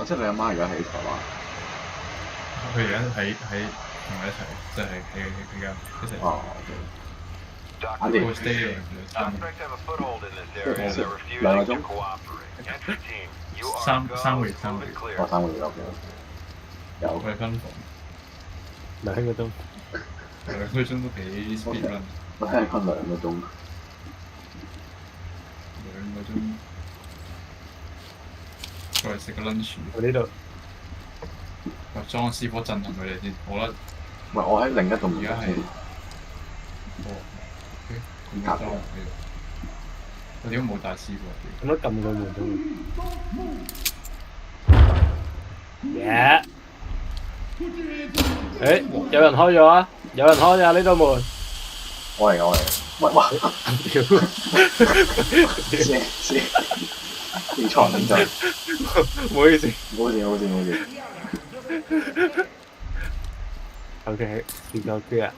即係你阿媽而家喺台灣。佢而家喺同我一齊，即係喺而家一齊。哦。我 stay 3個2個鐘。三個月。哦，3個月 OK。有。我哋分房2個鐘。2個鐘都幾 speed run。我聽分2個鐘。2個鐘。過嚟食個 lunch。我呢度。裝師傅震撼佢哋先，我覺得。唔係，我喺另一棟而家係。咁加裝我點解冇帶師傅？咁都撳個門鐘。耶！誒，有人開咗啊！有人開啊！呢度門。我嚟。喂！哇！屌！先認錯名字。唔好意思。冇事。OK， 試夠 clear。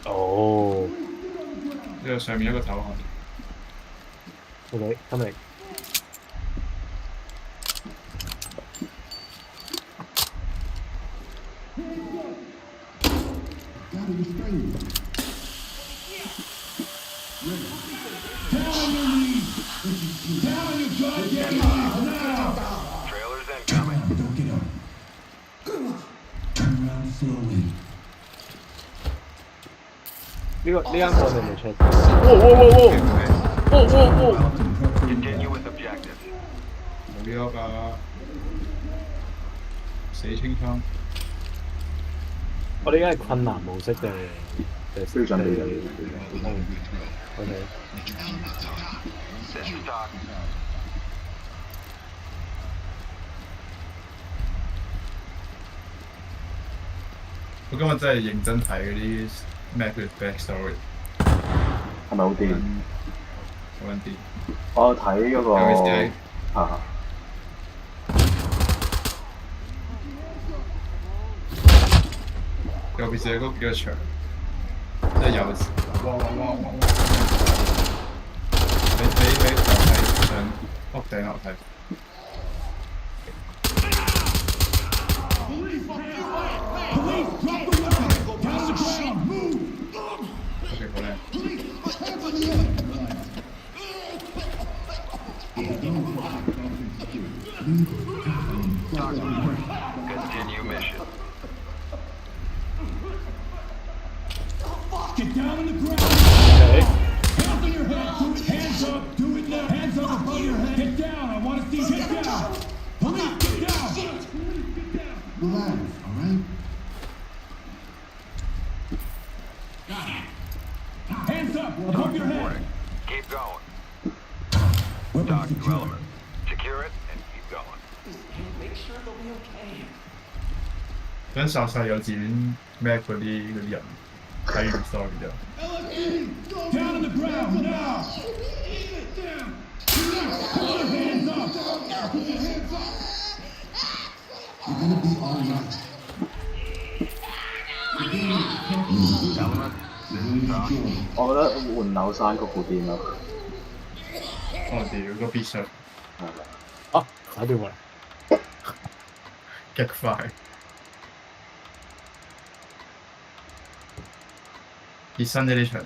哦。呢個上面一個頭殼。OK，come嚟。呢間房你未 check？哇！冇呢個死清倉。我哋而家係困難模式定標準。OK。我今日真係認真睇嗰啲 map 嘅 backstory。係咪好癲？好撚癲！我睇嗰個尤其是嗰幾個場，即係有哇！你上屋頂樓梯。OK， 好靚。Continue mission. Get down on the ground. OK。Hands on your head. Hands up. Do it now. Hands up above your head. Get down. I want to see. Get down. Police, get down. Get down. Relax, all right? Hands up above your head. Keep going. Weapons Talk to secure. element. Secure it and keep going. Make sure they'll be okay. 想殺晒幼稚園 map 嗰啲人，睇完 story 就。Down on the ground now. Down. Put your hands up. Put your hands up. You're gonna be all right. Element, this is Doc. 我覺得換樓山谷好癲咯。我屌個必殺啊！打電話。極快。熱身呢啲場。